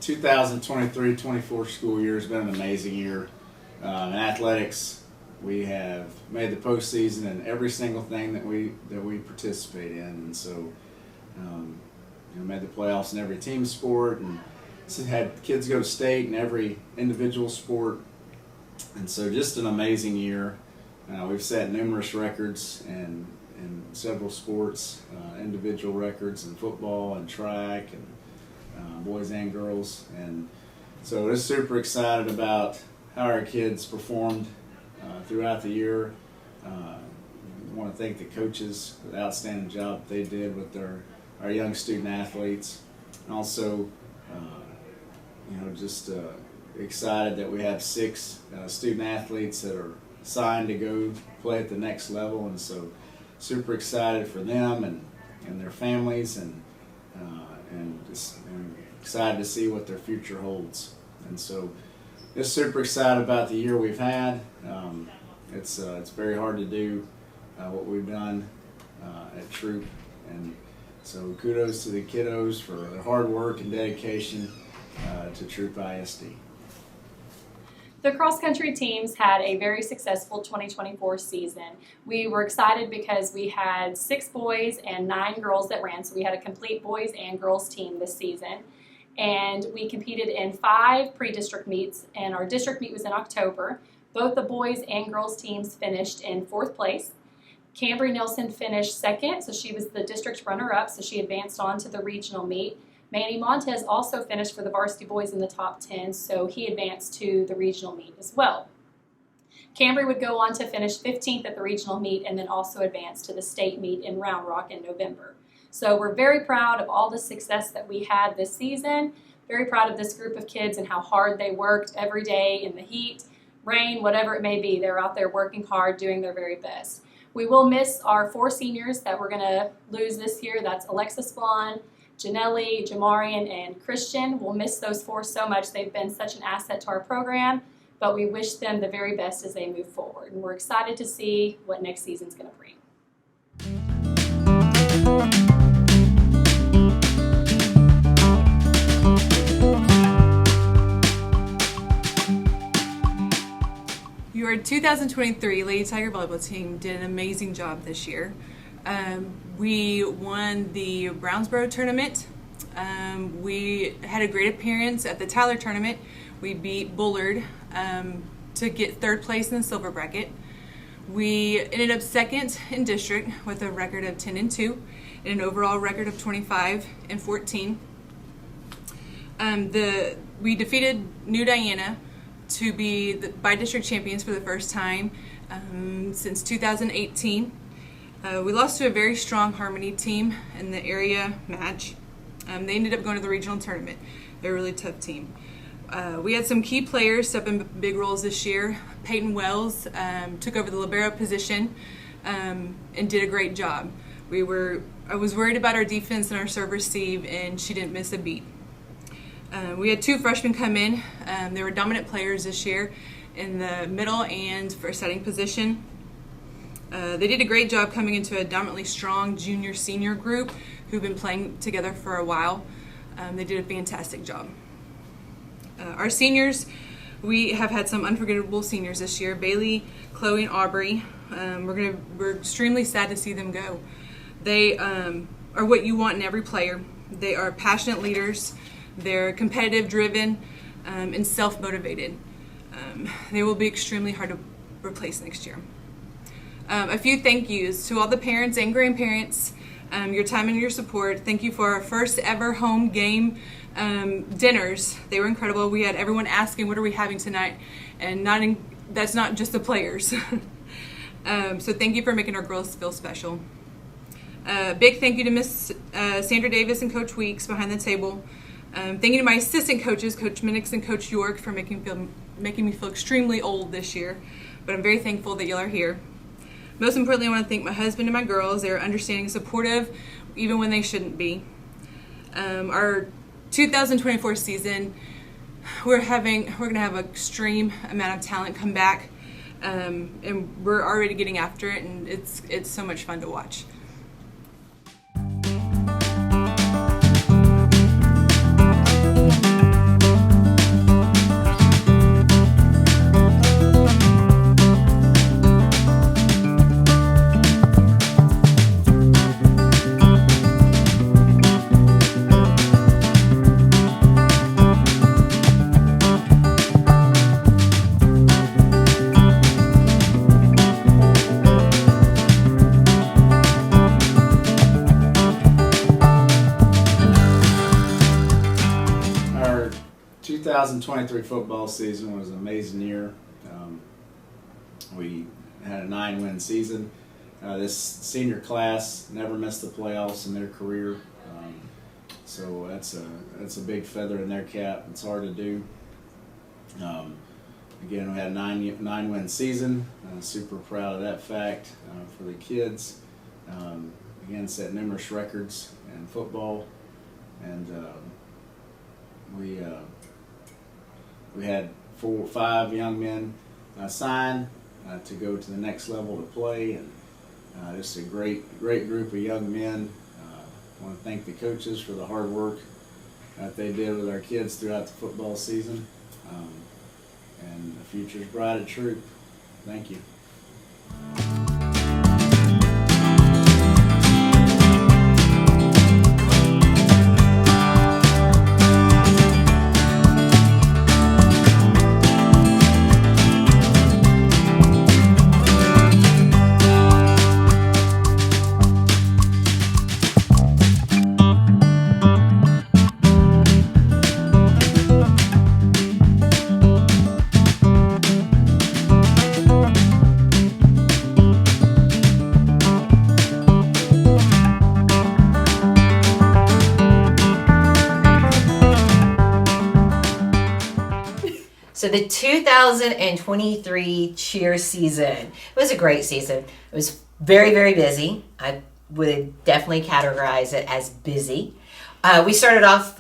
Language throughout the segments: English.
2023-24 school year has been an amazing year. In athletics, we have made the postseason in every single thing that we participate in, and so made the playoffs in every team sport, and had kids go to state in every individual sport, and so just an amazing year. We've set numerous records in several sports, individual records in football and track and boys and girls, and so we're super excited about how our kids performed throughout the year. I want to thank the coaches for the outstanding job they did with our young student athletes, and also just excited that we have 6 student athletes that are signed to go play at the next level, and so super excited for them and their families, and excited to see what their future holds. And so just super excited about the year we've had. It's very hard to do what we've done at Troop, and so kudos to the kiddos for their hard work and dedication to Troop ISD. The cross-country teams had a very successful 2024 season. We were excited because we had 6 boys and 9 girls that ran, so we had a complete boys and girls team this season. And we competed in 5 pre-district meets, and our district meet was in October. Both the boys and girls teams finished in 4th place. Cambry Nelson finished 2nd, so she was the district runner-up, so she advanced on to the regional meet. Manny Montez also finished for the varsity boys in the top 10, so he advanced to the regional meet as well. Cambry would go on to finish 15th at the regional meet and then also advance to the state meet in Round Rock in November. So we're very proud of all the success that we had this season, very proud of this group of kids and how hard they worked every day in the heat, rain, whatever it may be. They're out there working hard, doing their very best. We will miss our 4 seniors that we're going to lose this year. That's Alexis Vaughn, Janelli, Jamarian, and Christian. We'll miss those 4 so much. They've been such an asset to our program, but we wish them the very best as they move forward. And we're excited to see what next season's going to bring. Your 2023 Lady Tiger volleyball team did an amazing job this year. We won the Brownsboro tournament. We had a great appearance at the Tyler tournament. We beat Bullard to get 3rd place in the silver bracket. We ended up 2nd in district with a record of 10-2 and an overall record of 25-14. We defeated New Diana to be the by-district champions for the first time since 2018. We lost to a very strong Harmony team in the area match. They ended up going to the regional tournament. They're a really tough team. We had some key players step in big roles this year. Peyton Wells took over the libero position and did a great job. I was worried about our defense and our serve receive, and she didn't miss a beat. We had 2 freshmen come in. They were dominant players this year in the middle and first setting position. They did a great job coming into a dominantly strong junior-senior group who've been playing together for a while. They did a fantastic job. Our seniors, we have had some unforgettable seniors this year. Bailey, Chloe, and Aubrey. We're extremely sad to see them go. They are what you want in every player. They are passionate leaders. They're competitive, driven, and self-motivated. They will be extremely hard to replace next year. A few thank yous to all the parents and grandparents, your time and your support. Thank you for our first ever home game dinners. They were incredible. We had everyone asking, what are we having tonight? And that's not just the players. So thank you for making our girls feel special. Big thank you to Miss Sandra Davis and Coach Weeks behind the table. Thank you to my assistant coaches, Coach Minix and Coach York, for making me feel extremely old this year. But I'm very thankful that y'all are here. Most importantly, I want to thank my husband and my girls. They're understanding, supportive, even when they shouldn't be. Our 2024 season, we're going to have an extreme amount of talent come back, and we're already getting after it, and it's so much fun to watch. 2023 football season was an amazing year. We had a 9-win season. This senior class never missed the playoffs in their career, so that's a big feather in their cap. It's hard to do. Again, we had a 9-win season. Super proud of that fact for the kids. Again, set numerous records in football, and we had 4 or 5 young men sign to go to the next level to play, and just a great group of young men. I want to thank the coaches for the hard work that they did with our kids throughout the football season. And the future's bright at Troop. Thank you. So the 2023 cheer season, it was a great season. It was very, very busy. I would definitely categorize it as busy. We started off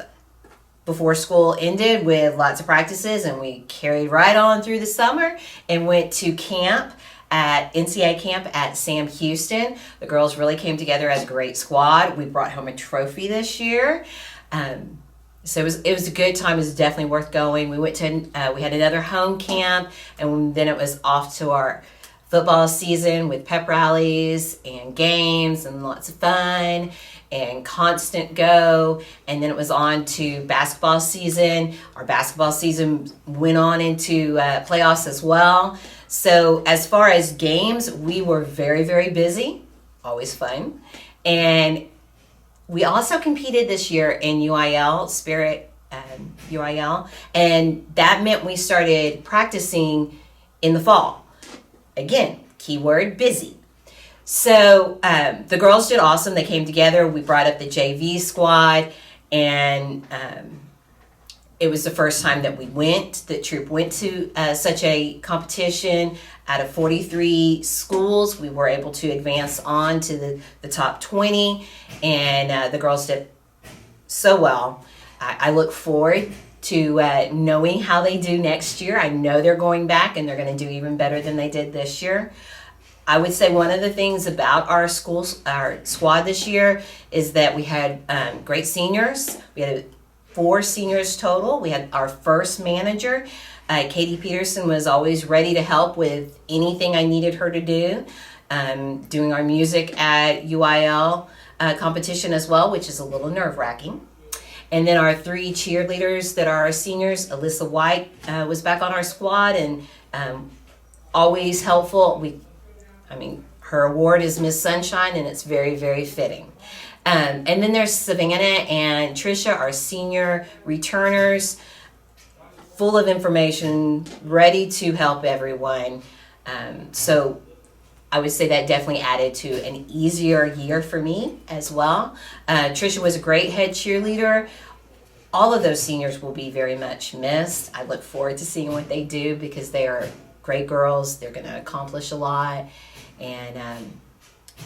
before school ended with lots of practices, and we carried right on through the summer and went to camp at NCAA camp at Sam Houston. The girls really came together as a great squad. We brought home a trophy this year. So it was a good time. It was definitely worth going. We went to we had another home camp, and then it was off to our football season with pep rallies and games and lots of fun and constant go. And then it was on to basketball season. Our basketball season went on into playoffs as well. So as far as games, we were very, very busy. Always fun. And we also competed this year in UIL, Spirit UIL, and that meant we started practicing in the fall. Again, keyword busy. So the girls did awesome. They came together. We brought up the JV squad, and it was the first time that Troop went to such a competition. Out of 43 schools, we were able to advance on to the top 20, and the girls did so well. I look forward to knowing how they do next year. I know they're going back, and they're going to do even better than they did this year. I would say one of the things about our squad this year is that we had great seniors. We had 4 seniors total. We had our first manager. Katie Peterson was always ready to help with anything I needed her to do, doing our music at UIL competition as well, which is a little nerve-wracking. And then our 3 cheerleaders that are our seniors, Alyssa White was back on our squad, and always helpful. Her award is Miss Sunshine, and it's very, very fitting. And then there's Savannah and Trisha, our senior returners, full of information, ready to help everyone. So I would say that definitely added to an easier year for me as well. Trisha was a great head cheerleader. All of those seniors will be very much missed. I look forward to seeing what they do because they are great girls. They're going to accomplish a lot. And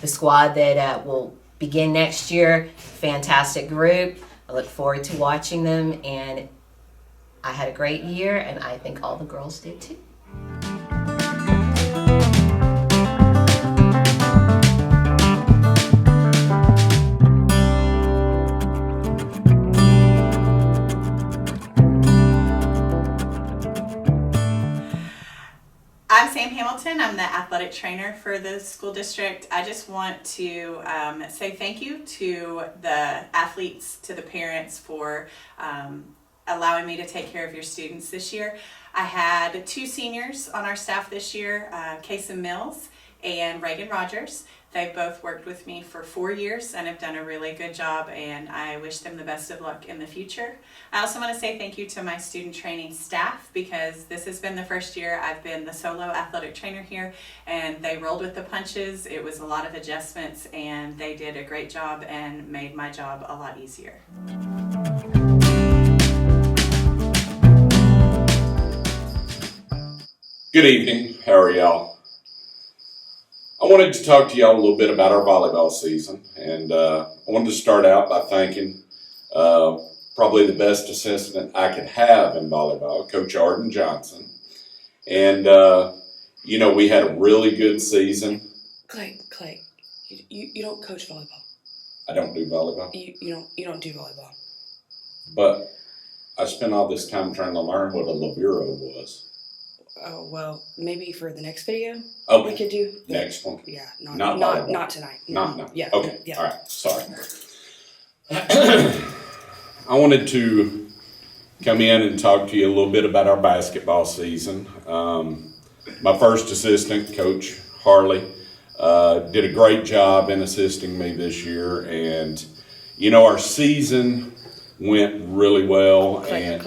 the squad that will begin next year, fantastic group. I look forward to watching them, and I had a great year, and I think all the girls did too. I'm Sam Hamilton. I'm the athletic trainer for the school district. I just want to say thank you to the athletes, to the parents for allowing me to take care of your students this year. I had 2 seniors on our staff this year, Kason Mills and Reagan Rogers. They've both worked with me for 4 years and have done a really good job, and I wish them the best of luck in the future. I also want to say thank you to my student training staff, because this has been the first year I've been the solo athletic trainer here, and they rolled with the punches. It was a lot of adjustments, and they did a great job and made my job a lot easier. Good evening. How are y'all? I wanted to talk to y'all a little bit about our volleyball season, and I wanted to start out by thanking probably the best assistant I could have in volleyball, Coach Arden Johnson. And, we had a really good season. Clay, you don't coach volleyball. I don't do volleyball, You don't do volleyball. but I spent all this time trying to learn what a libero was. Oh well, maybe for the next video we Okay, could do. next one. Yeah, Not not volleyball. tonight. Not now. Yeah. Okay, Yeah. all right, sorry. I wanted to come in and talk to you a little bit about our basketball season. My first assistant, Coach Harley, did a great job in assisting me this year, and our season went really well. Clay.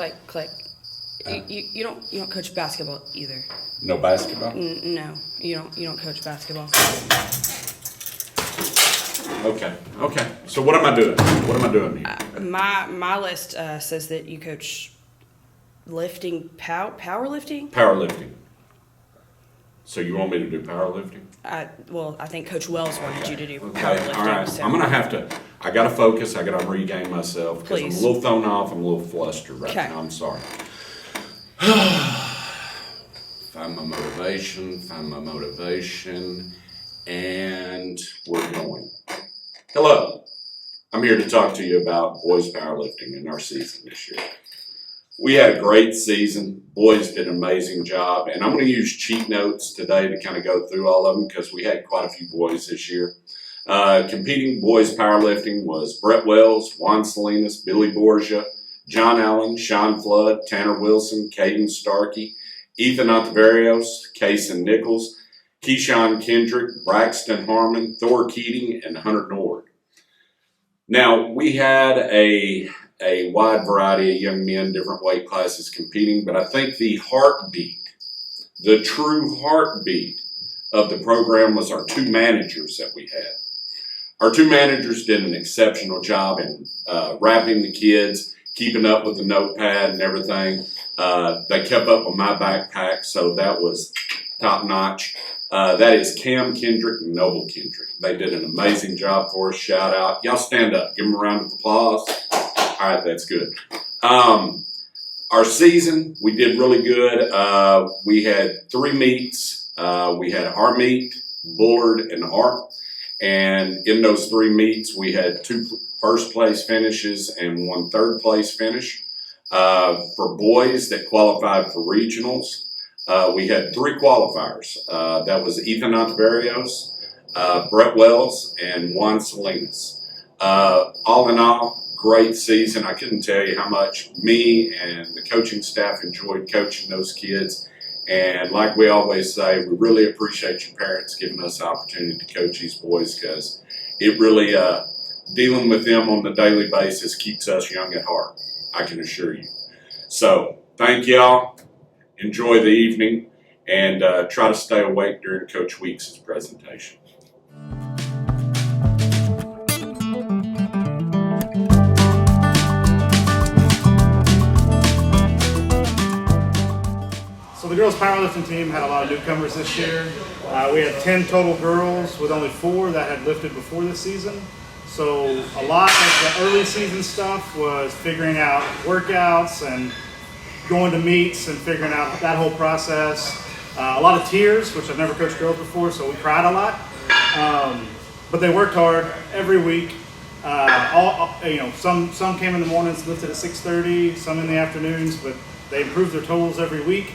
You don't coach basketball either. No basketball? No, you don't coach basketball. Okay. So what am I doing? What am I doing here? My list says that you coach lifting, powerlifting. Powerlifting. So you want me to do powerlifting? I think Coach Wells wanted you to do Okay, powerlifting. all right. So. I'm gonna have to. I gotta focus. I gotta regain myself because I'm a Please. little thrown off. I'm a little flustered right Okay. now. I'm sorry. Find my motivation, and we're going. Hello. I'm here to talk to you about boys powerlifting in our season this year. We had a great season. Boys did an amazing job, and I'm going to use cheat notes today to kind of go through all of them because we had quite a few boys this year. Competing boys powerlifting was Brett Wells, Juan Salinas, Billy Borgia, John Allen, Sean Flood, Tanner Wilson, Caden Starkey, Ethan Ontiverios, Kaysen Nichols, Keyshawn Kendrick, Braxton Harmon, Thor Keating, and Hunter Nord. Now, we had a wide variety of young men, different weight classes competing, but I think the true heartbeat of the program was our two managers that we had. Our two managers did an exceptional job in wrapping the kids, keeping up with the notepad and everything. They kept up with my backpack, so that was top notch. That is Cam Kendrick and Noble Kendrick. They did an amazing job for us. Shout out. Y'all stand up. Give them a round of applause. All right, that's good. Our season, we did really good. We had 3 meets. We had our meet, Bullard, and Hart. And in those 3 meets, we had 2 first place finishes and 1 third place finish. For boys that qualified for regionals, we had 3 qualifiers. That was Ethan Ontiverios, Brett Wells, and Juan Salinas. All in all, great season. I couldn't tell you how much me and the coaching staff enjoyed coaching those kids. And like we always say, we really appreciate your parents giving us the opportunity to coach these boys, because it really, dealing with them on a daily basis keeps us young at heart, I can assure you. So thank y'all. Enjoy the evening, and try to stay awake during Coach Weeks' presentation. So the girls powerlifting team had a lot of newcomers this year. We had 10 total girls, with only 4 that had lifted before this season. So a lot of the early season stuff was figuring out workouts and going to meets and figuring out that whole process. A lot of tears, which I've never coached girls before, so we cried a lot. But they worked hard every week. Some came in the mornings, lifted at 6:30, some in the afternoons, but they improved their totals every week.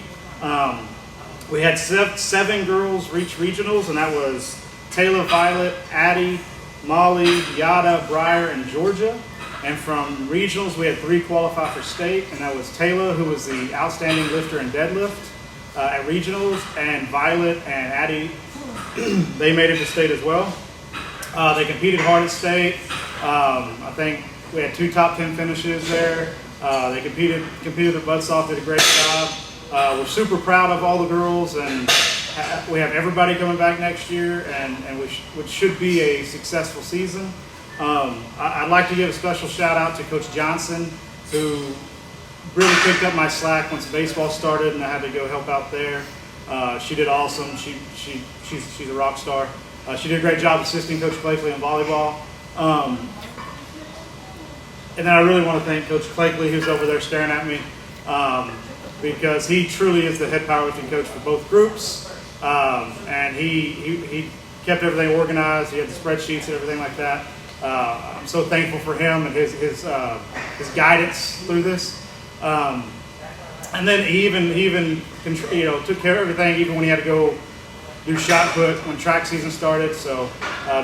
We had 7 girls reach regionals, and that was Taylor, Violet, Addie, Molly, Yada, Breyer, and Georgia. And from regionals, we had 3 qualify for state, and that was Taylor, who was the outstanding lifter in deadlift at regionals, and Violet and Addie they made it to state as well. They competed hard at state. I think we had 2 top 10 finishes there. They competed their butts off, did a great job. We're super proud of all the girls, and we have everybody coming back next year, and which should be a successful season. I'd like to give a special shout out to Coach Johnson, who really picked up my slack once baseball started and I had to go help out there. She did awesome. She's a rock star. She did a great job assisting Coach Blakely in volleyball. And then I really want to thank Coach Blakely, who's over there staring at me, because he truly is the head powerlifting coach for both groups. And he kept everything organized. He had the spreadsheets and everything like that. I'm so thankful for him and his guidance through this. And then he even took care of everything, even when he had to go do shot put when track season started. So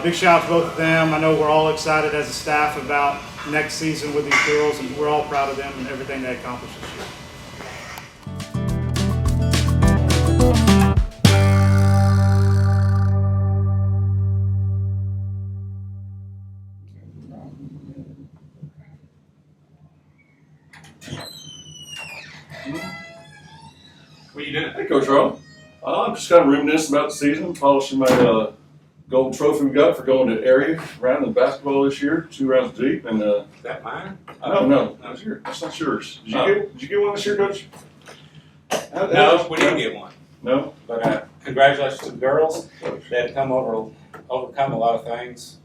big shout out to both of them. I know we're all excited as a staff about next season with these girls, and we're all proud of them and everything they accomplished this year. What are you doing? Hey, Coach Rowe. I'm just kind of reminiscing about the season, polishing my gold trophy we got for going to area round in basketball this year, 2 rounds deep. And Is that mine? no, that's not yours. Did you get one this year, Coach? No, we didn't get one. No. But congratulations to the girls. They had to overcome a lot of things.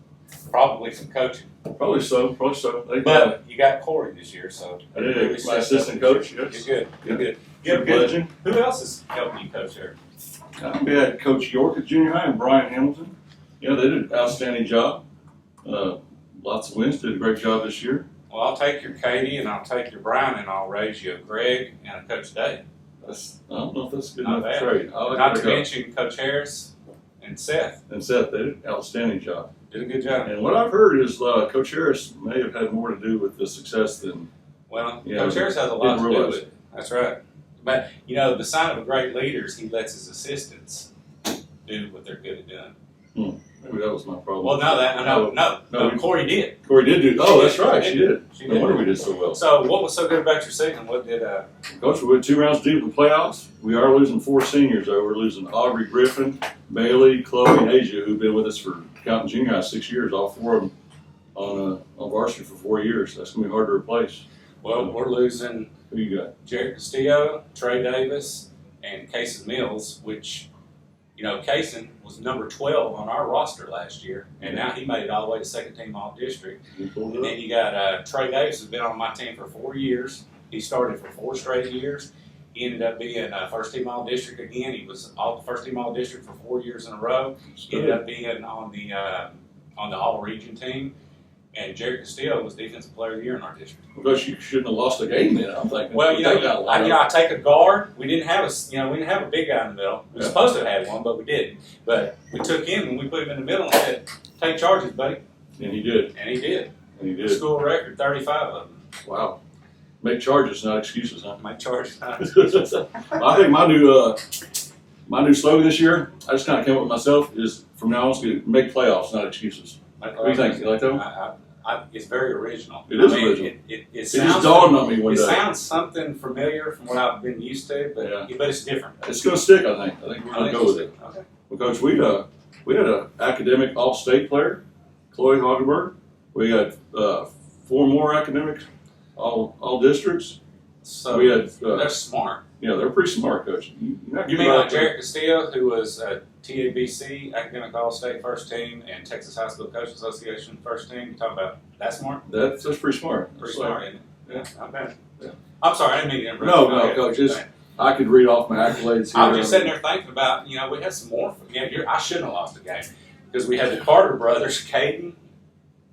Probably some coaching. Probably so. But you got Corey this year, so I did. really My stepped assistant up coach. this Yes. year. You're good. Good legend. Who else is helping you coach there? We had Coach York at junior high and Brian Hamilton. Yeah, they did an outstanding job. Lots of wins. Did a great job this year. Well, I'll take your Katie and I'll take your Brian and I'll raise you a Greg and a Coach Dave. I don't know if that's a good Not enough bad. trade. I like Not that to job. mention Coach Harris and Seth. And Seth, they did an outstanding job. Did a good job. And what I've heard is Coach Harris may have had more to do with the success than. Well, Yeah, Coach Harris has a lot to didn't do realize. with it. That's right. But, the sign of a great leader is he lets his assistants do what they're good at doing. Maybe that was my problem. Well, no, Corey did. Corey did do. Oh, that's right. She did. She No did. wonder we did so well. So, what was so good about your season? What did, Coach, we went 2 rounds deep in the playoffs. We are losing 4 seniors, though. We're losing Aubrey Griffin, Bailey, Chloe, and Asia, who've been with us for counting junior high 6 years. All 4 of them on varsity for 4 years. That's gonna be hard to replace. well, we're losing Who you got? Jared Castillo, Trey Davis, and Cason Mills, which, Cason was number 12 on our roster last year, and now he made it all the way to second team all district. You pulled And it then you got Trey Davis, who's been on my team for 4 years. He started for 4 straight years. He ended up being first team all district again. He was first team all district for 4 years in a row. He ended up being on the all region team. And Jared Castillo was defensive player of the year in our district. Because you shouldn't have lost the game then. I'm thinking. Well, I I take a guard. We didn't have a big guy in the middle. We were supposed to have had one, but we didn't. But we took him and we put him in the middle and said, "Take charges, buddy." And he did. And he did. And he did. School record, 35 of them. Wow. Make charges, not excuses, huh? My charges. I think my new slogan this year, I just kind of came up with myself, is from now on, it's going to make playoffs, not excuses. What do you think? You like that one? It's very original. It is original. It It sounds, just dawned on me one it day. sounds something familiar from what I've been used to, but it's different. It's going to stick, I think. I think we're going to go with it. Okay. Because we had an academic all-state player, Chloe Hagenberg. We had 4 more academics, all districts. So We had, they're smart. they're pretty smart, Coach. You mean like Jared Castillo, who was TABC Academic All-State First Team and Texas High School Coach Association First Team? You talking about that smart? That's pretty smart. Pretty That's smart, like- isn't it? Yeah. Not bad. Yeah. I'm sorry, I didn't mean to interrupt. No, Go no, ahead. Coach. I could read off my accolades here. I was just sitting there thinking about, we had some more. I shouldn't have lost a game because we had the Carter brothers, Caden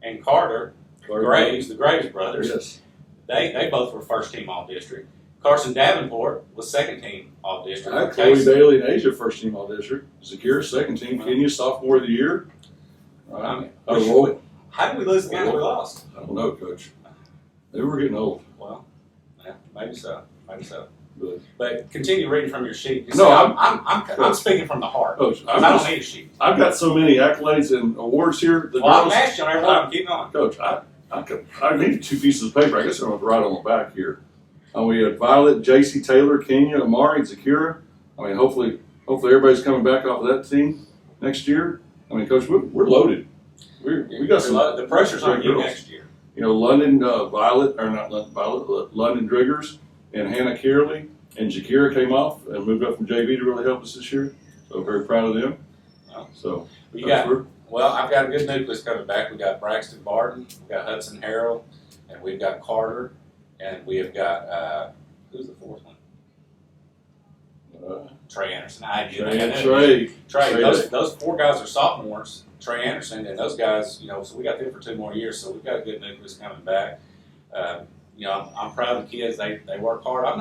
and Carter Graves, the Graves brothers. Yes. They both were first team all district. Carson Davenport was second team all district. Chloe Bailey and Asia, first team all district. Zakir, second team. Kenya, sophomore of the year. I mean, How did we lose the games we lost? I don't know, Coach. Maybe we're getting old. Well, yeah, maybe so. Maybe so. But continue reading from your sheet. You No, see, I'm- I'm speaking from the heart. Coach, I don't need a sheet. I've got so many accolades and awards here. The Well, I'm girls, asking you every time. Keep going. Coach, I need 2 pieces of paper. I guess I'm going to write on the back here. We had Violet, JC Taylor, Kenya, Amari, and Zakira. I mean, hopefully everybody's coming back off of that team next year. I mean, Coach, we're loaded. We got some. The pressure's on you girls. next year. You know, London Violet, or not London Violet, London Driggers and Hannah Kearley and Jakira came off and moved up from JV to really help us this year. So very proud of them. Well, So You got, well, I've got a good nucleus coming back. We got Braxton Barton, we got Hudson Harrell, and we've got Carter, and we have got who's the fourth one? Trey Anderson. Trey. Those 4 guys are sophomores. Trey Anderson and those guys, you know, so we got them for 2 more years. So we've got a good nucleus coming back. You know, I'm proud of the kids. They work hard. You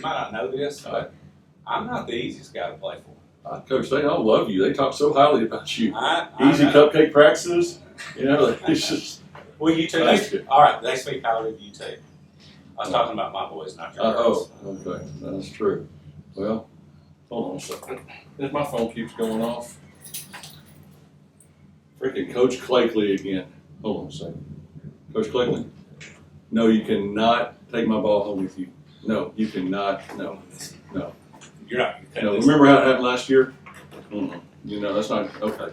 might not know this, but I'm not the easiest guy to play for. Coach, they all love you. They talk so highly about you. I Easy know. cupcake practices. You know, it's just. Well, you too. All right, they speak highly of you too. I was talking about my boys, not your girls. Okay, that's true. Well, hold on a second. If my phone keeps going off. Freaking Coach Clakley again. Hold on a second. Coach Clakley? No, you cannot take my ball home with you. No, you cannot. No. You're not. No, remember how it happened last year? Mm-mm. You know, that's not, okay.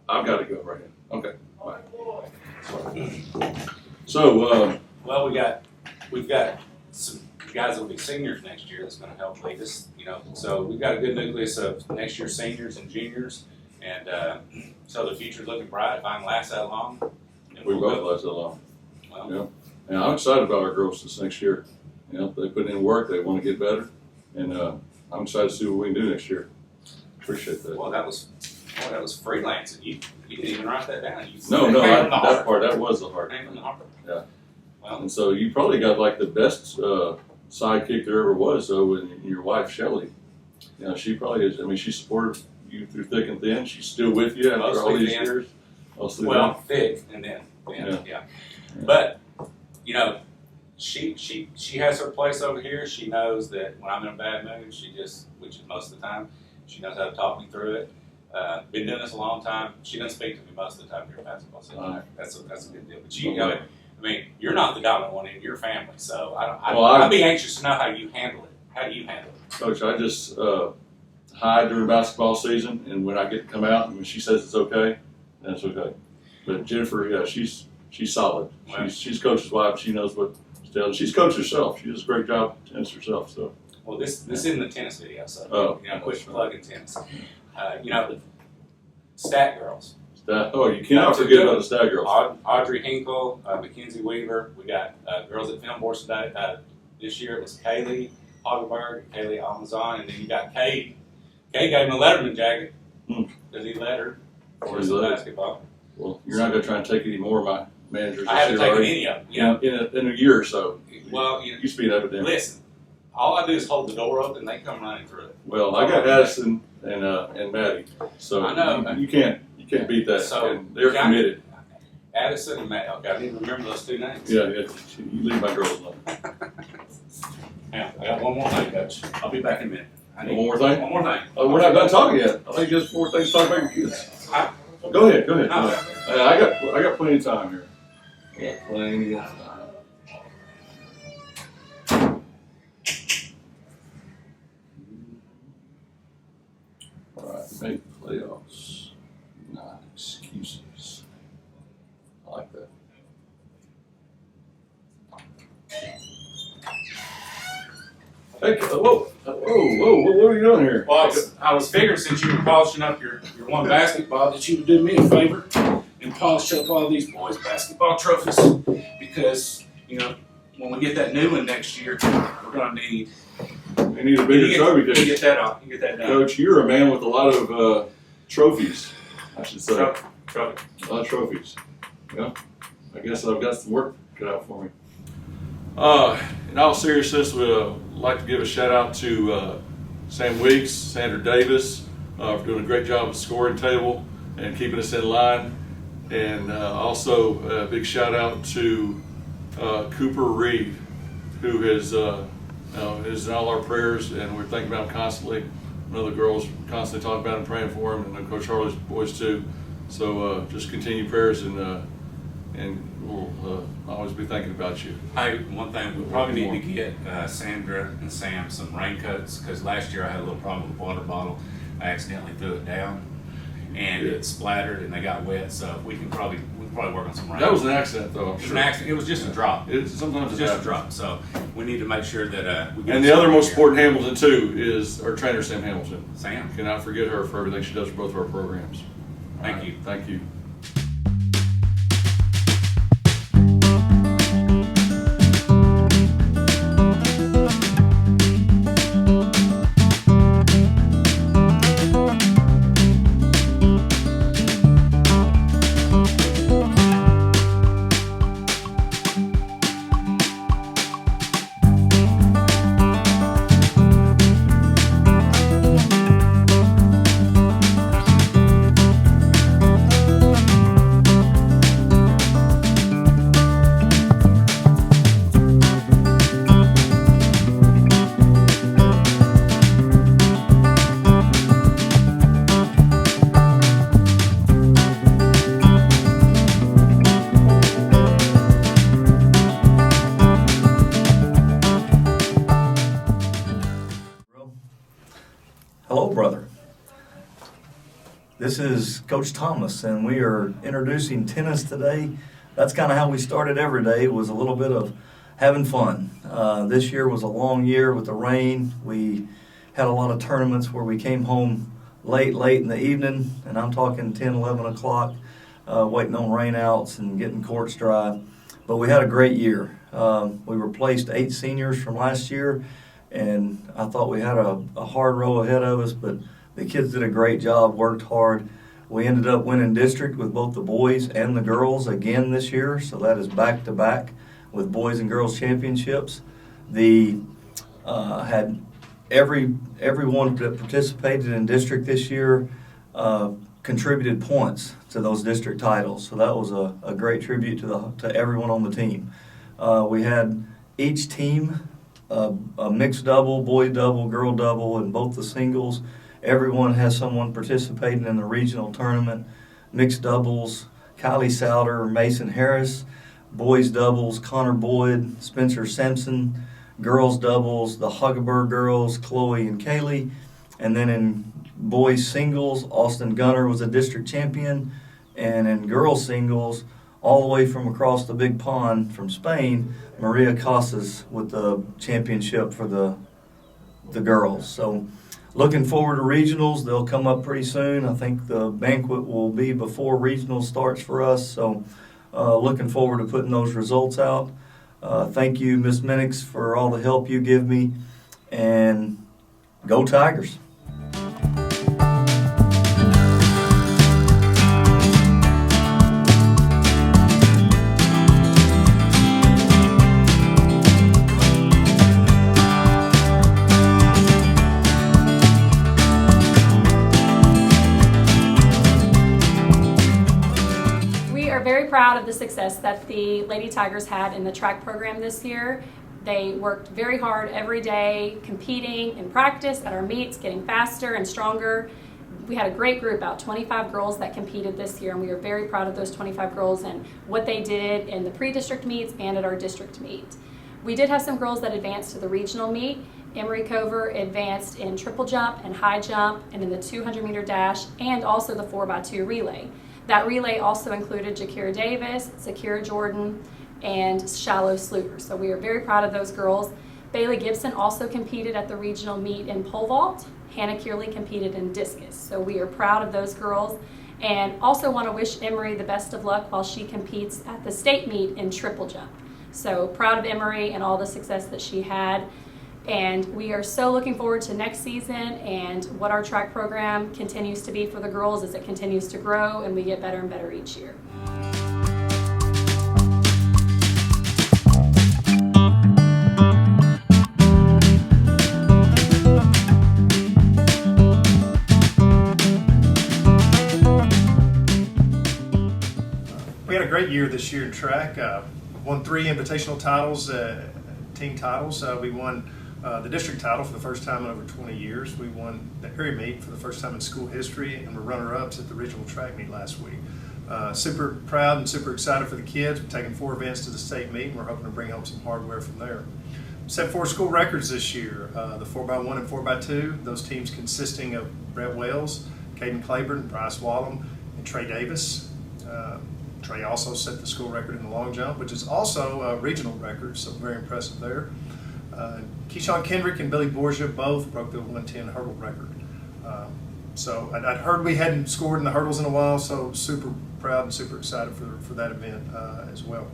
I've got to go right now. Okay, bye. So, Well, we've got some guys that will be seniors next year that's going to help lead us. You know, so we've got a good nucleus of next year's seniors and juniors, and so the future's looking bright. If I can last that long, then we we'll both go. last that long. Well, Yeah. And I'm excited about our girls this next year. You know, they put in work, they want to get better, and I'm excited to see what we can do next year. Appreciate that. Well, that was freelancing. You didn't even write that down. No, that that was the hard came from the heart. Yeah. Well, And so you probably got like the best sidekick there ever was, though, in your wife, Shelley. You know, she probably is. I mean, she supported you through thick and thin. She's still with you after all Mostly these thin. years. Mostly well, thick and then yeah. But you know, she has her place over here. She knows that when I'm in a bad mood, which is most of the time, she knows how to talk me through it. Been doing this a long time. She doesn't speak to me most of the time during basketball season. That's a good deal. But I mean, you're not the dominant one in your family, so I'd be anxious to know how you handle it. How do you handle it? Coach, I just hide during basketball season, and when I get to come out, and when she says it's okay, then it's okay. But Jennifer, yeah, she's solid. Wow. She's coach's wife. She knows what to tell. She's coached herself. She does a great job of tennis herself. So. Well, this isn't the tennis video, so quit plugging tennis. You know, stat girls. You cannot forget about the stat girls. Audrey Hinkle, Mackenzie Weaver. We got girls at Film Board today. This year it was Kaylee Hagelberg, Kaylee Almazan, and then you got Kay. Kay gave him a Letterman jacket because he let her for his basketball. Well, you're not going to try and take any more of my managers. I haven't taken any of them. You know, in a year or so. Well, it used to be an epidemic. Listen, all I do is hold the door open, they come running through it. Well, I got Addison and Maddie, so I know. You can't beat that. So, and they're committed. Addison and Matt. Okay, I didn't remember those 2 names. Yeah, you leave my girls alone. Yeah, I got one more thing, Coach. I'll be back in a minute. One more thing? One more thing. Oh, we're not done talking yet. I think there's more things to talk about your kids. Go ahead. No. I got plenty of time here. I got plenty of time. All right, make playoffs, not excuses. I like that. Hey, whoa, what are you doing here? Well, I was figuring since you were polishing up your one basketball that you would do me a favor and polish up all these boys' basketball trophies because, you know, when we get that new one next year, we're going to need... We need a bigger trophy. You get that off. You get that done. Coach, you're a man with a lot of trophies, I should say. Trophy. A lot of trophies. Well, I guess I've got some work cut out for me. In all seriousness, we'd like to give a shout out to Sam Weeks, Sandra Davis, for doing a great job at the scoring table and keeping us in line. And also a big shout out to Cooper Reed, who has is in all our prayers, and we're thinking about him constantly. I know the girls constantly talk about him, praying for him, and Coach Harley's boys too. So just continue prayers, and we'll always be thinking about you. Hey, one thing, we probably need to get Sandra and Sam some raincoats, because last year I had a little problem with the water bottle. I accidentally threw it down, and it splattered, and they got wet. So we can probably work on some raincoats. That was an accident, though, I'm It was sure. an accident. It was just a drop. Sometimes It's it just a happens. drop. So we need to make sure that we get And it the other sorted most here. important Hamilton too is our trainer, Sam Hamilton. Sam. Cannot forget her for everything she does for both of our programs. Thank All right, you. Thank you. Hello, brother. This is Coach Thomas, and we are introducing tennis today. That's kind of how we started every day, was a little bit of having fun. This year was a long year with the rain. We had a lot of tournaments where we came home late in the evening, and I'm talking 10, 11 o'clock, waiting on rainouts and getting courts dry. But we had a great year. We replaced 8 seniors from last year, and I thought we had a hard row ahead of us, but the kids did a great job, worked hard. We ended up winning district with both the boys and the girls again this year, so that is back-to-back with boys and girls championships. The had everyone that participated in district this year contributed points to those district titles, so that was a great tribute to everyone on the team. We had each team a mixed double, boy double, girl double, and both the singles. Everyone has someone participating in the regional tournament. Mixed doubles, Kylie Souter, Mason Harris. Boys doubles, Connor Boyd, Spencer Sampson. Girls doubles, the Huggaberg girls, Chloe and Kaylee. And then in boys singles, Austin Gunner was a district champion. And in girls singles, all the way from across the big pond from Spain, Maria Casas with the championship for the girls. So looking forward to regionals. They'll come up pretty soon. I think the banquet will be before regional starts for us. So looking forward to putting those results out. Thank you, Ms. Minix, for all the help you give me. And go Tigers. Very proud of the success that the Lady Tigers had in the track program this year. They worked very hard every day, competing in practice at our meets, getting faster and stronger. We had a great group, about 25 girls that competed this year, and we are very proud of those 25 girls and what they did in the pre-district meets and at our district meet. We did have some girls that advanced to the regional meet. Emery Cover advanced in triple jump and high jump and in the 200-meter dash and also the 4x2 relay. That relay also included Jakira Davis, Zakira Jordan, and Shallow Sluter. So we are very proud of those girls. Bailey Gibson also competed at the regional meet in pole vault. Hannah Kearley competed in discus. So we are proud of those girls. And also want to wish Emery the best of luck while she competes at the state meet in triple jump. So proud of Emery and all the success that she had. And we are so looking forward to next season and what our track program continues to be for the girls as it continues to grow and we get better and better each year. We had a great year this year in track. Won 3 invitational titles, team titles. We won the district title for the first time in over 20 years. We won the area meet for the first time in school history, and we're runner-ups at the regional track meet last week. Super proud and super excited for the kids. We're taking 4 events to the state meet, and we're hoping to bring home some hardware from there. Set 4 school records this year, the 4x1 and 4x2, those teams consisting of Brett Wells, Caden Claiborne, Bryce Wallum, and Trey Davis. Trey also set the school record in the long jump, which is also a regional record, so very impressive there. Keyshawn Kendrick and Billy Borgia both broke the 110 hurdle record. So I'd heard we hadn't scored in the hurdles in a while, so super proud and super excited for that event as well.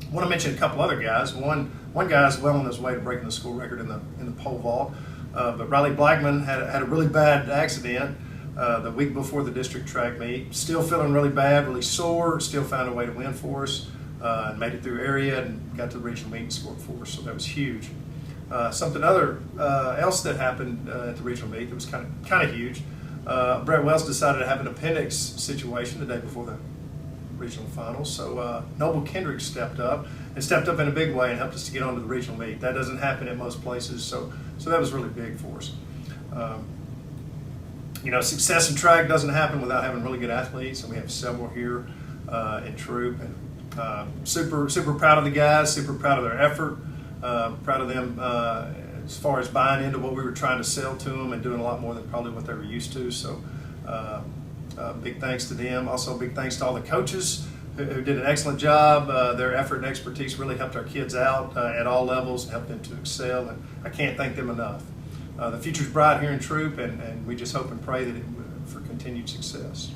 I want to mention a couple other guys. One guy is well on his way to breaking the school record in the pole vault, but Riley Blackman had a really bad accident the week before the district track meet. Still feeling really bad, really sore. Still found a way to win for us and made it through area and got to the regional meet and scored for us. So that was huge. Something else that happened at the regional meet that was kind of huge. Brett Wells decided to have an appendix situation the day before the regional finals. So Noble Kendrick stepped up in a big way and helped us to get onto the regional meet. That doesn't happen at most places, so that was really big for us. Success in track doesn't happen without having really good athletes, and we have several here in Troop. And super proud of the guys, super proud of their effort, proud of them as far as buying into what we were trying to sell to them and doing a lot more than probably what they were used to. So big thanks to them. Also big thanks to all the coaches who did an excellent job. Their effort and expertise really helped our kids out at all levels and helped them to excel, and I can't thank them enough. The future's bright here in Troop, and we just hope and pray that for continued success.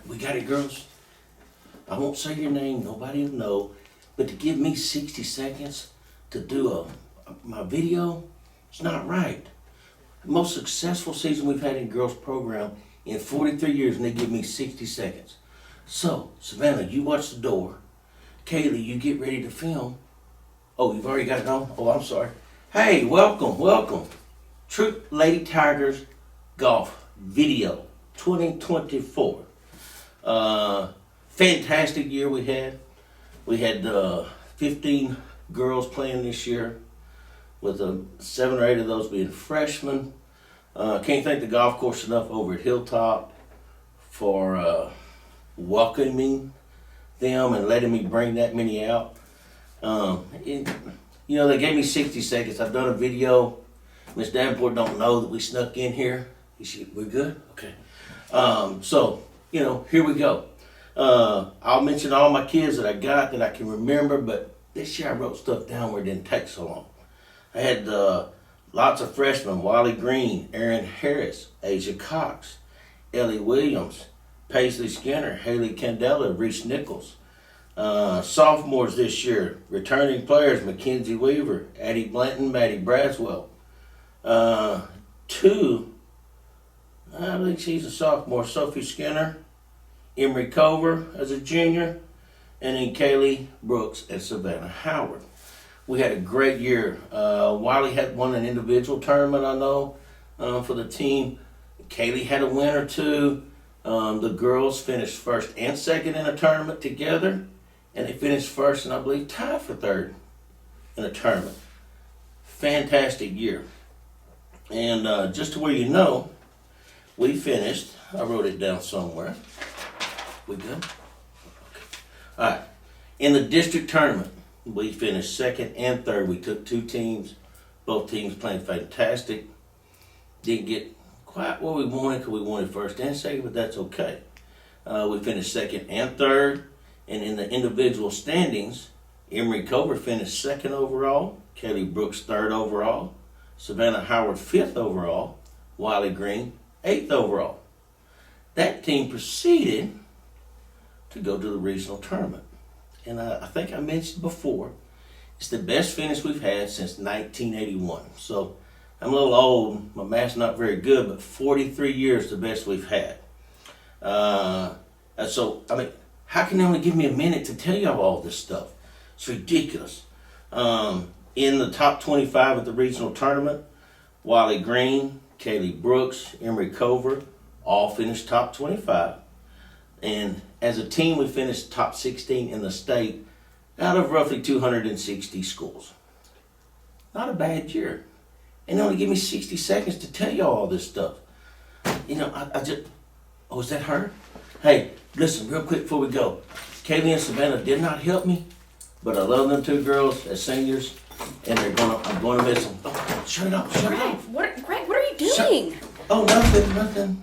We got it, girls. I won't say your name, nobody will know, but to give me 60 seconds to do my video, it's not right. The most successful season we've had in girls program in 43 years, and they give me 60 seconds. So, Savannah, you watch the door. Kaylee, you get ready to film. Oh, you've already got it on? Oh, I'm sorry. Hey, welcome. Troop Lady Tigers Golf Video 2024. Fantastic year we had. We had 15 girls playing this year, with 7 or 8 of those being freshmen. Can't thank the golf course enough over at Hilltop for welcoming them and letting me bring that many out. They gave me 60 seconds. I've done a video. Miss Davenport don't know that we snuck in here. We're good? Okay. Here we go. I'll mention all my kids that I got that I can remember, but this year I wrote stuff down where it didn't take so long. I had lots of freshmen: Wally Green, Aaron Harris, Asia Cox, Ellie Williams, Paisley Skinner, Haley Candela, Reese Nichols. Sophomores this year, returning players: Mackenzie Weaver, Addie Blanton, Maddie Braswell. 2, I think she's a sophomore, Sophie Skinner, Emery Cover as a junior, and then Kaylee Brooks and Savannah Howard. We had a great year. Wiley had won an individual tournament, I know, for the team. Kaylee had a win or two. The girls finished first and second in a tournament together, and they finished first and I believe tied for third in a tournament. Fantastic year. And just to where you know, we finished, I wrote it down somewhere. We good? Okay. All right. In the district tournament, we finished second and third. We took 2 teams. Both teams playing fantastic. Didn't get quite what we wanted because we wanted first and second, but that's okay. We finished second and third. And in the individual standings, Emery Cover finished second overall. Kelly Brooks third overall. Savannah Howard 5th overall, Wiley Green 8th overall. That team proceeded to go to the regional tournament. And I think I mentioned before, it's the best finish we've had since 1981. So I'm a little old, my math's not very good, but 43 years the best we've had. How can they only give me a minute to tell you all this stuff? It's ridiculous. In in the top 25 at the regional tournament. Wally Green, Kaylee Brooks, Emery Cover all finished top 25. And as a team, we finished top 16 in the state out of roughly 260 schools. Not a bad year. And they only give me 60 seconds to tell you all this stuff. You know, I just, oh, is that her? Hey, listen, real quick before we go. Kaylee and Savannah did not help me, but I love them two girls as seniors, and I'm gonna miss them. Oh, shut it up, shut it up. Greg, what are you doing? Oh, nothing.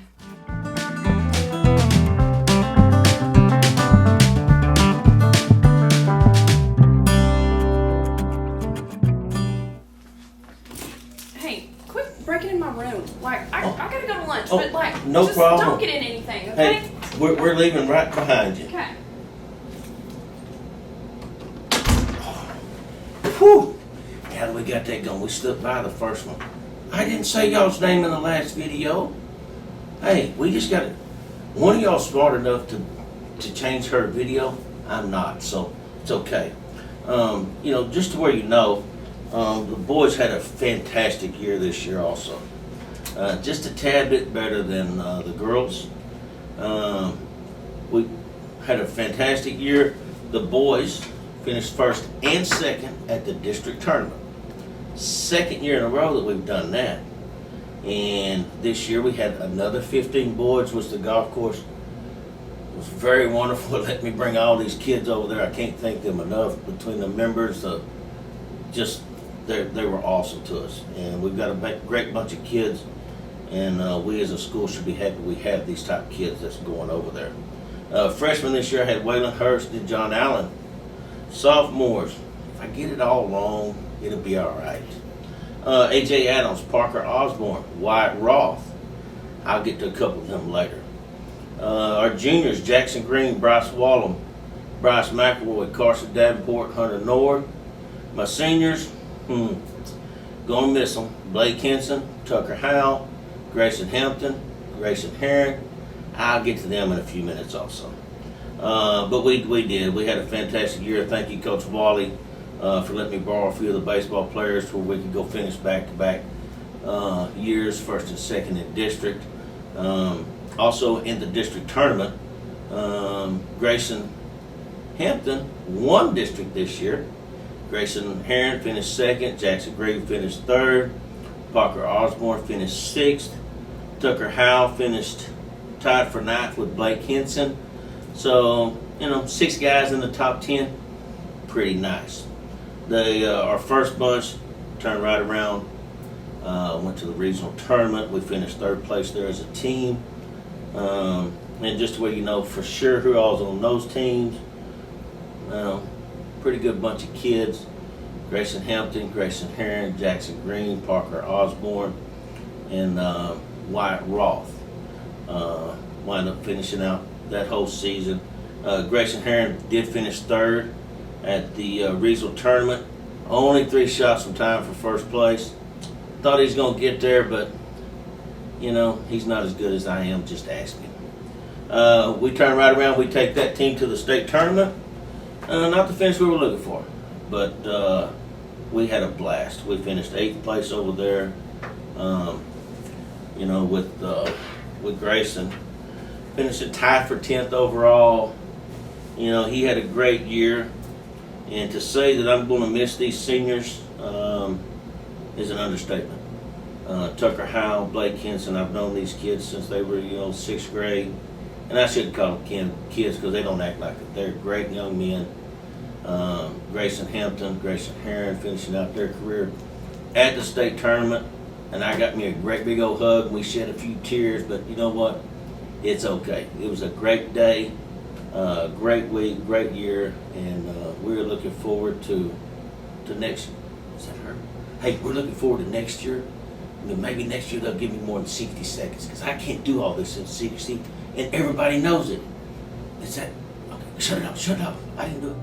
Hey, quit breaking in my room. Like, I gotta go to lunch, Oh, but like, no just problem. don't get in anything, okay? Hey, we're leaving right behind you. Okay. Whew. How we got that going? We slipped by the first one. I didn't say y'all's name in the last video. Hey, we just got it. One of y'all smart enough to change her video. I'm not, so it's okay. You know, just to where you know, the boys had a fantastic year this year also. Just a tad bit better than the girls. We had a fantastic year. The boys finished first and second at the district tournament. Second year in a row that we've done that. And this year we had another 15 boys, which the golf course was very wonderful. Let me bring all these kids over there. I can't thank them enough. Between the members, they were awesome to us. And we've got a great bunch of kids, and we as a school should be happy we have these type of kids that's going over there. Freshmen this year had Waylon Hurst and John Allen. Sophomores, if I get it all wrong, it'll be all right. A.J. Adams, Parker Osborne, Wyatt Roth. I'll get to a couple of them later. Our juniors, Jackson Green, Bryce Wallum, Bryce McElroy, Carson Davenport, Hunter Nord. My seniors, gonna miss them. Blake Henson, Tucker Howell, Grayson Hampton, Grayson Herring. I'll get to them in a few minutes also. But we did. We had a fantastic year. Thank you, Coach Wally, for letting me borrow a few of the baseball players where we could go finish back-to-back years, first and second in district. Also in the district tournament, Grayson Hampton won district this year. Grayson Herring finished second. Jackson Green finished third. Parker Osborne finished sixth. Tucker Howell finished tied for ninth with Blake Henson. So, 6 guys in the top 10, pretty nice. Our first bunch turned right around, went to the regional tournament. We finished third place there as a team. And just the way you know for sure who all's on those teams, pretty good bunch of kids. Grayson Hampton, Grayson Herring, Jackson Green, Parker Osborne, and Wyatt Roth wind up finishing out that whole season. Grayson Herring did finish third at the regional tournament. Only 3 shots from time for first place. Thought he was going to get there, but he's not as good as I am. Just ask me. We turn right around. We take that team to the state tournament. Not the finish we were looking for, but we had a blast. We finished 8th place over there. With Grayson. Finishing tied for 10th overall. He had a great year. And to say that I'm going to miss these seniors is an understatement. Tucker Howell, Blake Henson, I've known these kids since they were, 6th grade. And I shouldn't call them kids because they don't act like it. They're great young men. Grayson Hampton, Grayson Herring finishing out their career at the state tournament. And I got me a great big old hug. And we shed a few tears, but you know what? It's okay. It was a great day, great week, great year, and we're looking forward to next. Is that her? Hey, we're looking forward to next year. Maybe next year they'll give me more than 60 seconds because I can't do all this in 60, and everybody knows it. Is that okay? Shut it up! Shut it up! I didn't do it.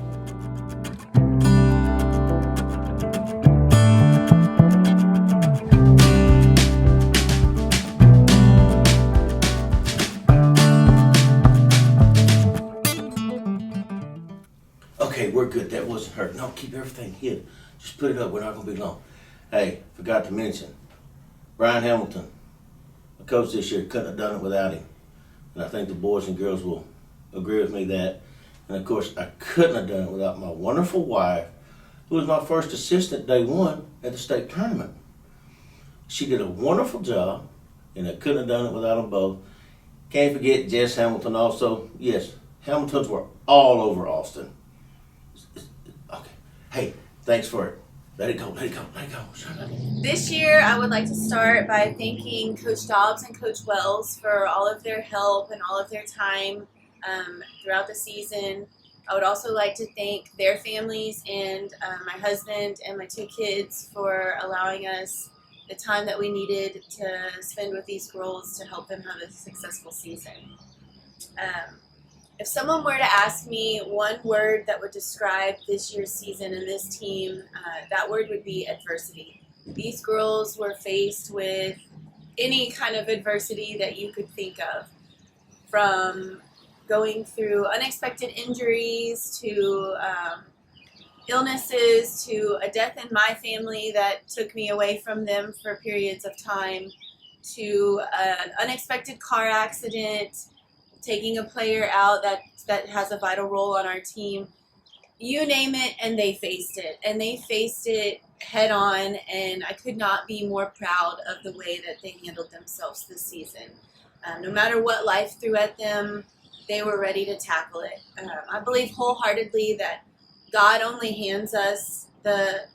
good. That wasn't hurt. No, keep everything hid. Just put it up. We're not going to be long. Hey, forgot to mention, Brian Hamilton, a coach this year, couldn't have done it without him. And I think the boys and girls will agree with me that. And of course, I couldn't have done it without my wonderful wife, who was my first assistant day one at the state tournament. She did a wonderful job, and I couldn't have done it without them both. Can't forget Jess Hamilton also. Yes, Hamiltons were all over Austin. Okay. Hey, thanks for it. Let it go, let it go, let it go. Shut up. This year, I would like to start by thanking Coach Dobbs and Coach Wells for all of their help and all of their time throughout the season. I would also like to thank their families and my husband and my 2 kids for allowing us the time that we needed to spend with these girls to help them have a successful season. If someone were to ask me one word that would describe this year's season and this team, that word would be adversity. These girls were faced with any kind of adversity that you could think of, from going through unexpected injuries to illnesses to a death in my family that took me away from them for periods of time, to an unexpected car accident, taking a player out that has a vital role on our team. You name it, and they faced it. And they faced it head on, and I could not be more proud of the way that they handled themselves this season. No matter what life threw at them, they were ready to tackle it. I believe wholeheartedly that God only hands us the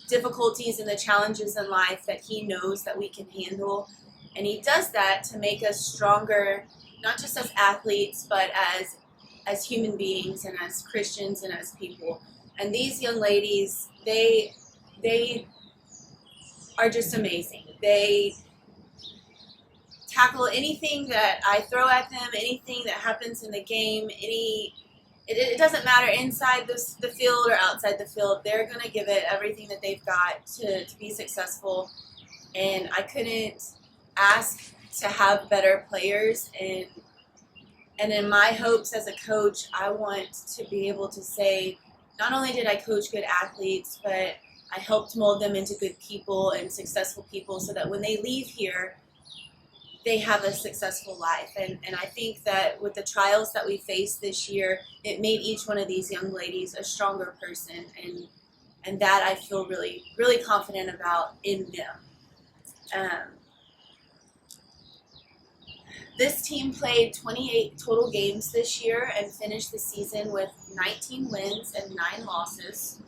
difficulties and the challenges in life that He knows that we can handle. And He does that to make us stronger, not just as athletes, but as human beings and as Christians and as people. And these young ladies, they are just amazing. They tackle anything that I throw at them, anything that happens in the game, it doesn't matter inside the field or outside the field. They're going to give it everything that they've got to be successful. And I couldn't ask to have better players. And in my hopes as a coach, I want to be able to say, not only did I coach good athletes, but I helped mold them into good people and successful people so that when they leave here, they have a successful life. And I think that with the trials that we faced this year, it made each one of these young ladies a stronger person. And that I feel really, really confident about in them. This team played 28 total games this year and finished the season with 19 wins and 9 losses.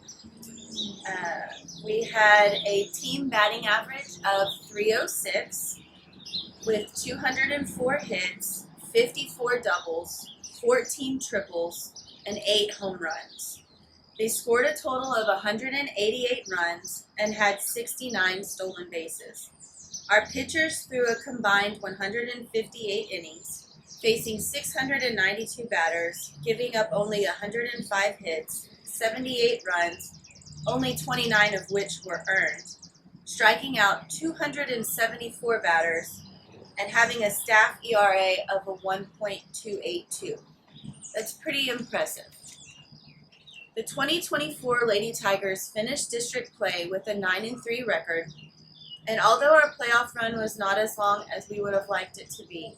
We had a team batting average of .306 with 204 hits, 54 doubles, 14 triples, and 8 home runs. They scored a total of 188 runs and had 69 stolen bases. Our pitchers threw a combined 158 innings, facing 692 batters, giving up only 105 hits, 78 runs, only 29 of which were earned, striking out 274 batters, and having a staff ERA of a 1.282. That's pretty impressive. The 2024 Lady Tigers finished district play with a 9-3 record, and although our playoff run was not as long as we would have liked it to be,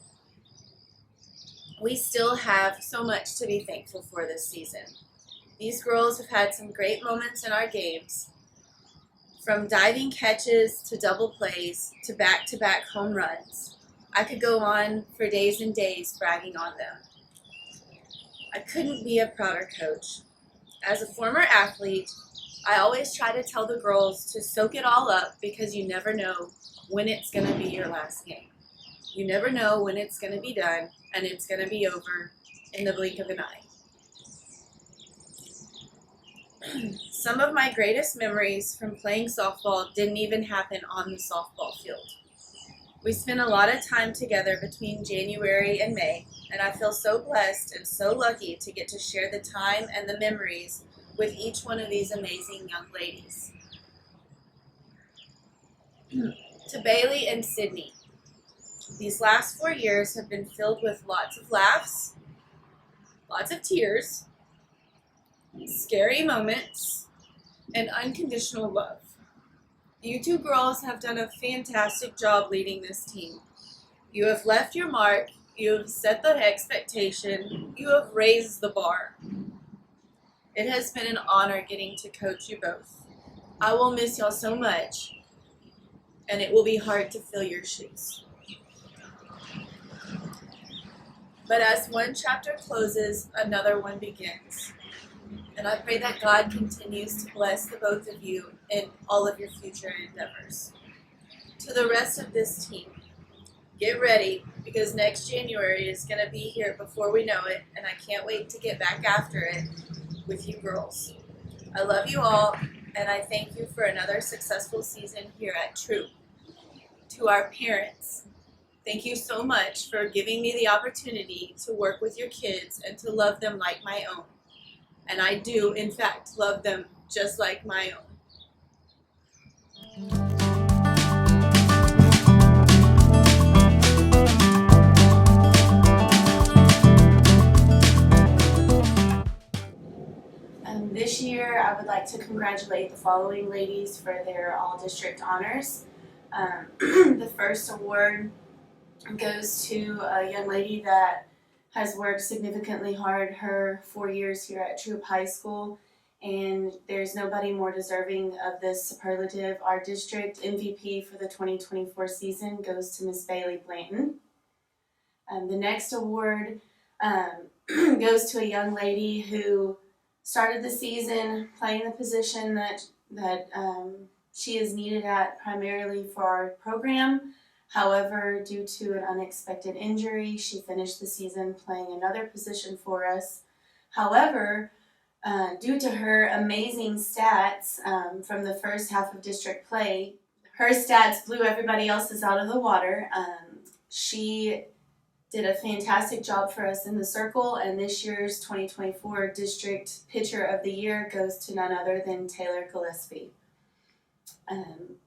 we still have so much to be thankful for this season. These girls have had some great moments in our games, from diving catches to double plays to back-to-back home runs. I could go on for days and days bragging on them. I couldn't be a prouder coach. As a former athlete, I always try to tell the girls to soak it all up because you never know when it's going to be your last game. You never know when it's going to be done, and it's going to be over in the blink of an eye. Some of my greatest memories from playing softball didn't even happen on the softball field. We spent a lot of time together between January and May, and I feel so blessed and so lucky to get to share the time and the memories with each one of these amazing young ladies. To Bailey and Sydney, these last 4 years have been filled with lots of laughs, lots of tears, scary moments, and unconditional love. You two girls have done a fantastic job leading this team. You have left your mark, you have set the expectation, you have raised the bar. It has been an honor getting to coach you both. I will miss y'all so much, and it will be hard to fill your shoes. But as one chapter closes, another one begins. And I pray that God continues to bless the both of you in all of your future endeavors. To the rest of this team, get ready, because next January is going to be here before we know it, and I can't wait to get back after it with you girls. I love you all, and I thank you for another successful season here at Troop. To our parents, thank you so much for giving me the opportunity to work with your kids and to love them like my own. And I do, in fact, love them just like my own. This year, I would like to congratulate the following ladies for their all-district honors. The first award goes to a young lady that has worked significantly hard her 4 years here at Troop High School, and there's nobody more deserving of this superlative. Our district MVP for the 2024 season goes to Miss Bailey Blanton. The next award goes to a young lady who started the season playing the position that she is needed at primarily for our program. However, due to an unexpected injury, she finished the season playing another position for us. However, due to her amazing stats from the first half of district play, her stats blew everybody else's out of the water. She did a fantastic job for us in the circle, and this year's 2024 District Pitcher of the Year goes to none other than Taylor Gillespie.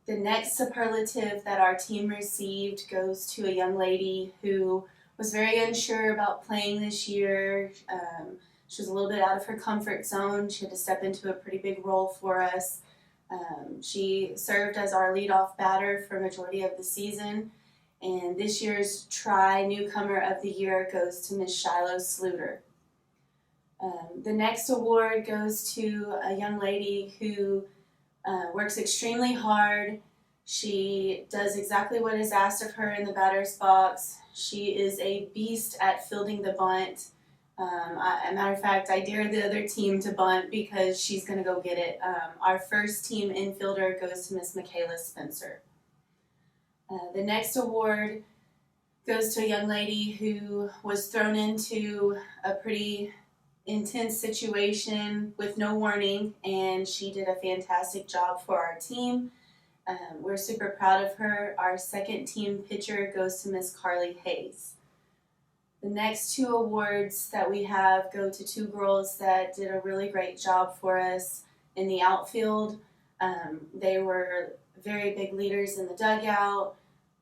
The next superlative that our team received goes to a young lady who was very unsure about playing this year. She was a little bit out of her comfort zone. She had to step into a pretty big role for us. She served as our leadoff batter for a majority of the season. And this year's Newcomer of the Year goes to Miss Shiloh Sluter. The next award goes to a young lady who works extremely hard. She does exactly what is asked of her in the batter's box. She is a beast at fielding the bunt. As a matter of fact, I dare the other team to bunt because she's going to go get it. Our first team infielder goes to Miss Michaela Spencer. The next award goes to a young lady who was thrown into a pretty intense situation with no warning, and she did a fantastic job for our team. We're super proud of her. Our second team pitcher goes to Miss Carly Hayes. The next two awards that we have go to two girls that did a really great job for us in the outfield. They were very big leaders in the dugout,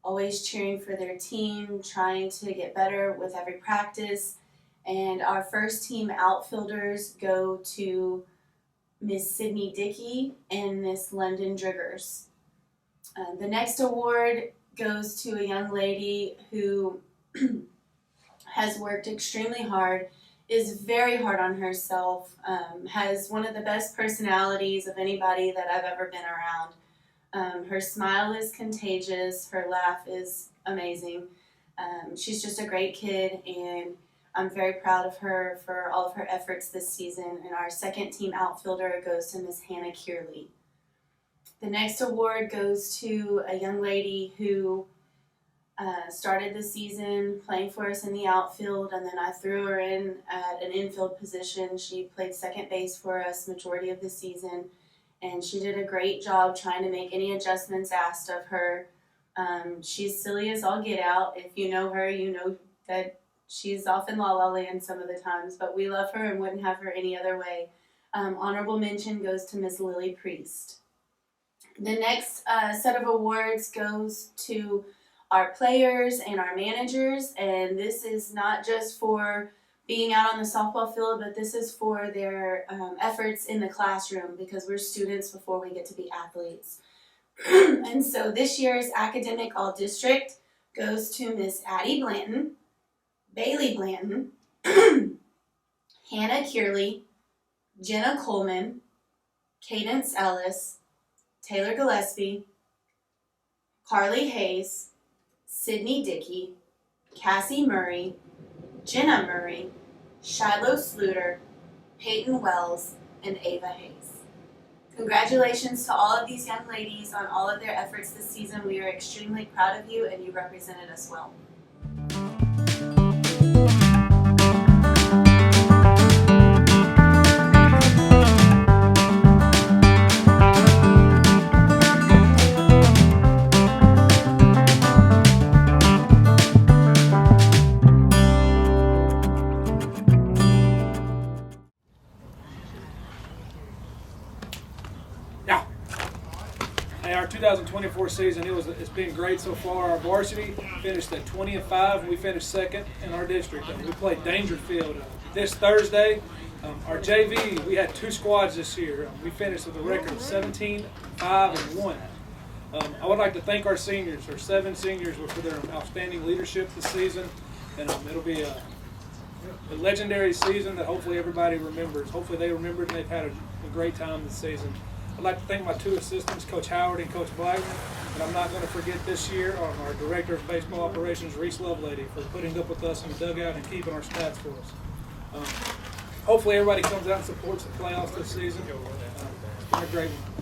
always cheering for their team, trying to get better with every practice. And our first team outfielders go to Miss Sydney Dickey and Miss London Driggers. The next award goes to a young lady who has worked extremely hard, is very hard on herself, has one of the best personalities of anybody that I've ever been around. Her smile is contagious. Her laugh is amazing. She's just a great kid, and I'm very proud of her for all of her efforts this season. And our second team outfielder goes to Miss Hannah Kearley. The next award goes to a young lady who started the season playing for us in the outfield, and then I threw her in at an infield position. She played second base for us majority of the season. And she did a great job trying to make any adjustments asked of her. She's silly as all get out. If you know her, you know that she's off in La La Land some of the times, but we love her and wouldn't have her any other way. Honorable mention goes to Miss Lily Priest. The next set of awards goes to our players and our managers, and this is not just for being out on the softball field, but this is for their efforts in the classroom because we're students before we get to be athletes. And so this year's academic all district goes to Miss Addie Blanton, Bailey Blanton, Hannah Kearley, Jenna Coleman, Cadence Ellis, Taylor Gillespie, Carly Hayes, Sydney Dickey, Cassie Murray, Jenna Murray, Shiloh Sluter, Peyton Wells, and Ava Hayes. Congratulations to all of these young ladies on all of their efforts this season. We are extremely proud of you and you represented us well. Hey, our 2024 season, it's been great so far. Our varsity finished at 20-5, and we finished second in our district. We played Dangerfield this Thursday. Our JV, we had 2 squads this year. We finished with a record of 17-5 and 1. I would like to thank our seniors, our 7 seniors, for their outstanding leadership this season, and it'll be a legendary season that hopefully everybody remembers. Hopefully they remember and they've had a great time this season. I'd like to thank my 2 assistants, Coach Howard and Coach Blackman, and I'm not going to forget this year our Director of Baseball Operations, Reese Lovelady, for putting up with us in the dugout and keeping our stats for us. Hopefully everybody comes out and supports the playoffs this season. It's been a great one.